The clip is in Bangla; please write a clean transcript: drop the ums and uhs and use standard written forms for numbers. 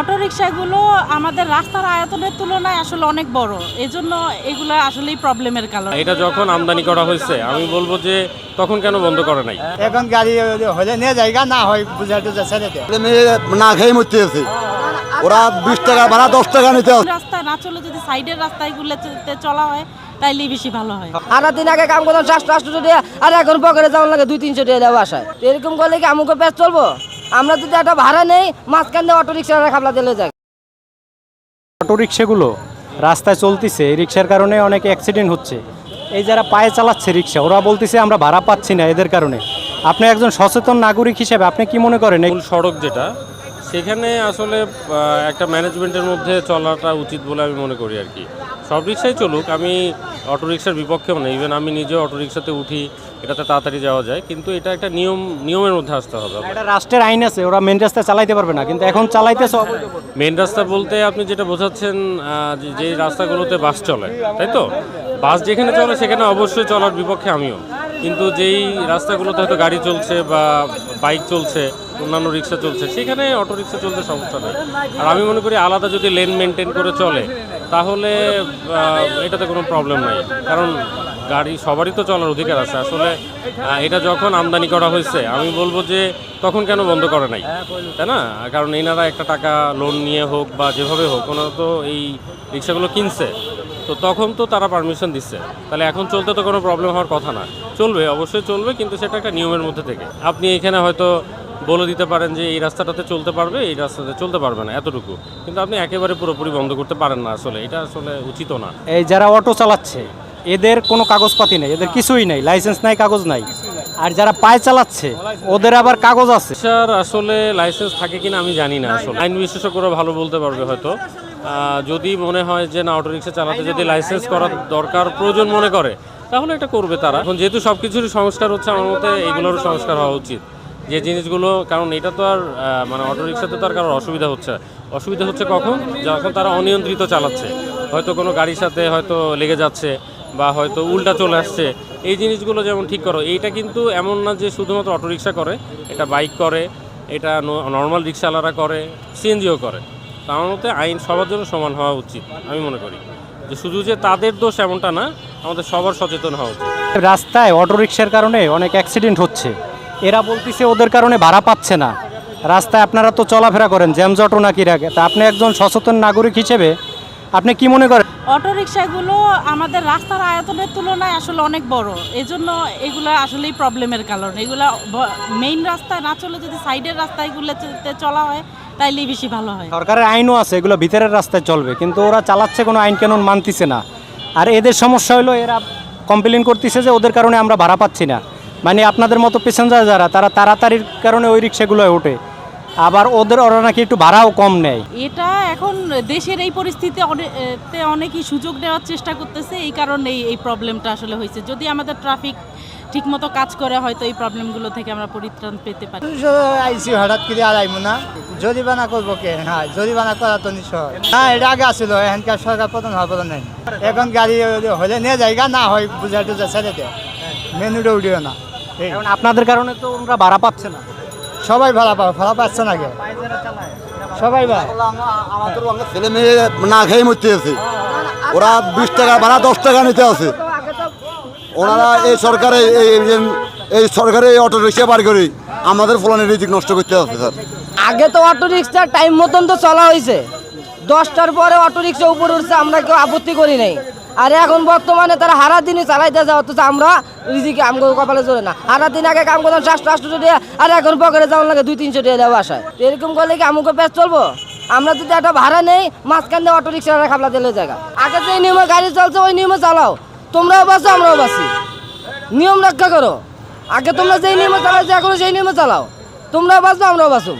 অটোরিকশাগুলো আমাদের রাস্তার আয়তনের তুলনায় আসলে অনেক বড়, এজন্য এগুলো আসলেই প্রবলেমের কারণ। এটা যখন আমদানি করা হয়েছে আমি বলবো যে তখন কেন বন্ধ করে নাই? এখন গাড়ি হলে নিয়ে জায়গা না হয় বুঝা টুঝা ছেড়ে দেয়। না খেয়ে মরতে আছে, ওরা 20 টাকা ভাড়া 10 টাকা নিতে হবে। রাস্তায় না চলে যদি সাইডের রাস্তাগুলোতে চলা হয় তাইলেই বেশি ভালো হয়। আর দিন আগে কাম করতাম 700-800 টাকা, আর এখন পকেটে যাওয়ার লাগে 200-300 টাকা দেওয়া আসায়। এরকম করলে কি আমাকে পেট চলবো? আমরা যদি একটা ভাড়া নেই, মাঝখান দিয়ে অটো রিক্সা খাবলা দিলে যায়। অটো রিক্সাগুলো রাস্তায় চলতেছে, এই রিক্সার কারণে অনেক অ্যাক্সিডেন্ট হচ্ছে। এই যারা পায়ে চালাচ্ছে রিক্সা, ওরা বলতেছে আমরা ভাড়া পাচ্ছি না এদের কারণে। আপনি একজন সচেতন নাগরিক হিসেবে আপনি কি মনে করেন? মূল সড়ক যেটা, সেখানে আসলে একটা ম্যানেজমেন্টের মধ্যে চলাটা উচিত বলে আমি মনে করি আর কি। সব রিক্সাই চলুক, আমি অটোরিকশার বিপক্ষেও না, ইভেন আমি নিজেও অটোরিকশাতে উঠি, এটাতে তাড়াতাড়ি যাওয়া যায়, কিন্তু এটা একটা নিয়মের মধ্যে আসতে হবে। এটা রাষ্ট্রের আইন আছে, ওরা মেন রাস্তায় চালাইতে পারবে না, কিন্তু এখন চালাইতেছে। মেন রাস্তা বলতে আপনি যেটা বোঝাচ্ছেন যে রাস্তাগুলোতে বাস চলে, তাই তো? বাস যেখানে চলে সেখানে অবশ্যই চলার বিপক্ষে আমিও, কিন্তু যেই রাস্তাগুলোতে হয়তো গাড়ি চলছে বা বাইক চলছে, অন্যান্য রিক্সা চলছে, সেখানে অটো রিক্সা চলতে সমস্যা নেই। আর আমি মনে করি আলাদা যদি লেন মেনটেন করে চলে তাহলে এটাতে কোনো প্রবলেম নাই, কারণ গাড়ি সবারই তো চলার অধিকার আছে। আসলে এটা যখন আমদানি করা হয়েছে আমি বলবো যে তখন কেন বন্ধ করে নাই, তাই না? কারণ এনারা একটা টাকা লোন নিয়ে হোক বা যেভাবে হোক, ওনারা তো এই রিক্সাগুলো কিনছে, তো তখন তো তারা পারমিশন দিচ্ছে, তাহলে এখন চলতে তো কোনো প্রবলেম হওয়ার কথা না। চলবে, অবশ্যই চলবে, কিন্তু সেটা একটা নিয়মের মধ্যে থেকে। আপনি এখানে হয়তো বলে দিতে পারেন যে এই রাস্তাটাতে চলতে পারবে, এই রাস্তাতে চলতে পারবে না, এতটুকু, কিন্তু আপনি একেবারে পুরোপুরি বন্ধ করতে পারেন না। আসলে এটা আসলে উচিত না। এই যারা অটো চালাচ্ছে এদের কোনো কাগজপাতি নেই, এদের কিছুই নেই, লাইসেন্স নাই, কাগজ নাই। আর যারা পায়ে চালাচ্ছে ওদের আবার কাগজ আছে। স্যার আসলে লাইসেন্স থাকে কিনা আমি জানি না, আসলে আইন বিশেষজ্ঞরা ভালো বলতে পারবে হয়তো। যদি মনে হয় যে না অটোরিকশা চালাতে যদি লাইসেন্স করার দরকার প্রয়োজন মনে করে তাহলে এটা করবে তারা। এখন যেহেতু সব কিছুরই সংস্কার হচ্ছে, আমার মতে এইগুলোরও সংস্কার হওয়া উচিত, যে জিনিসগুলো, কারণ এটা তো আর মানে অটোরিকশাতে তো আর কারোর অসুবিধা হচ্ছে কখন? যখন তারা অনিয়ন্ত্রিত চালাচ্ছে, হয়তো কোনো গাড়ির সাথে হয়তো লেগে যাচ্ছে বা হয়তো উল্টা চলে আসছে, এই জিনিসগুলো যেমন ঠিক করো। এইটা কিন্তু এমন না যে শুধুমাত্র অটোরিকশা করে, এটা বাইক করে, এটা নর্মাল রিক্সাওয়ালারা করে, সিএনজিও করে। তো আমার মতে আইন সবার জন্য সমান হওয়া উচিত। আমি মনে করি যে শুধু যে তাদের দোষ এমনটা না, আমাদের সবার সচেতন হওয়া উচিত। রাস্তায় অটোরিকশার কারণে অনেক অ্যাক্সিডেন্ট হচ্ছে, এরা বলতেছে ওদের কারণে ভাড়া পাচ্ছে না। রাস্তায় আপনারা তো চলাফেরা করেন, জ্যামজটও নাকি রাখে, তা আপনি একজন সচেতন নাগরিক হিসেবে আপনি কি মনে করেন? অটোরিকশাগুলো আমাদের রাস্তার আয়তনের তুলনায় আসলে অনেক বড়, এজন্য এগুলো আসলেই প্রবলেমের কারণ। এগুলা মেইন রাস্তায় না চলে যদি সাইডের রাস্তাগুলোতে চলা হয় তাইলেই বেশি ভালো হয়। সরকারের আইনও আছে, এগুলো ভিতরের রাস্তায় চলবে, কিন্তু ওরা চালাচ্ছে, কোনো আইন কানুন মানতেছে না। আর এদের সমস্যা হলো এরা কমপ্লেন করতেছে যে ওদের কারণে আমরা ভাড়া পাচ্ছি না। মানে আপনাদের মতো প্যাসেঞ্জার যারা, তারা তাড়াতাড়ির কারণে ওই রিক্সাগুলোয় ওঠে, আবার ওরা নাকি একটু ভাড়াও কম নেয়। এটা এখন দেশের এই পরিস্থিতিতে অনেকেই সুযোগ নেওয়ার চেষ্টা করতেছে, এই কারণে এই প্রবলেমটা আসলে হয়েছে। যদি আমাদের ট্রাফিক ঠিকমতো কাজ করে হয়তো এই প্রবলেমগুলো থেকে আমরা পরিত্রাণ পেতে পারি। আইসি হঠাৎ করে আর আইমু না, জরিমানা করবো কে? হ্যাঁ, জরিমানা করা তো নিশ্চয় না। এটা আগে আসছিল, এখানকার সরকার প্রধান হওয়ার পর নেই। এখন গাড়ি হলে নিয়ে জায়গা না হয় বুঝা টুঝা ছেড়ে দেয়, মেনুটা উঠিও না। এখন আপনাদের কারণে তো ওরা ভাড়া পাচ্ছে না। সবাই ভাড়া পাচ্ছে না, সবাই ভাই আমাদের ছেলে মেয়ে না খেয়ে মরতে আছে, ওরা 20 টাকা ভাড়া 10 টাকা নিতে আছে। ওনারা এই সরকারে অটো রিক্সা বার করে আমাদের ফলনের রিজিক নষ্ট করতে আছে। স্যার আগে তো অটো রিক্সা টাইম মতন তো চলা হয়েছে, 10টার পরে অটো রিক্সা উপরে উঠছে, আমরা কেউ আপত্তি করি নাই। আর এখন বর্তমানে তারা হারা দিনই চালাইতে যাওয়া, অথচ আমরা রিজিকে আমাকে কপালে চলে না। হারা দিন আগে কাম করতাম 700-800 টাকা, আর এখন পকেটে যাওয়ার লাগে 200-300 টাকা দেওয়া আসায়। এরকম করলে কি আমাকে পেট চলবো? আমরা যদি একটা ভাড়া নেই, মাঝখান দিয়ে অটো রিক্সা খাবলা দিলে জায়গা। আগে যে নিয়মে গাড়ি চলছে ওই নিয়মে চালাও, তোমরাও বাঁচো আমরাও বাঁচি, নিয়ম রক্ষা করো। আগে তোমরা যেই নিয়মে চালাইছো এখনো সেই নিয়মে চালাও, তোমরাও বাঁচো আমরাও বাঁচো।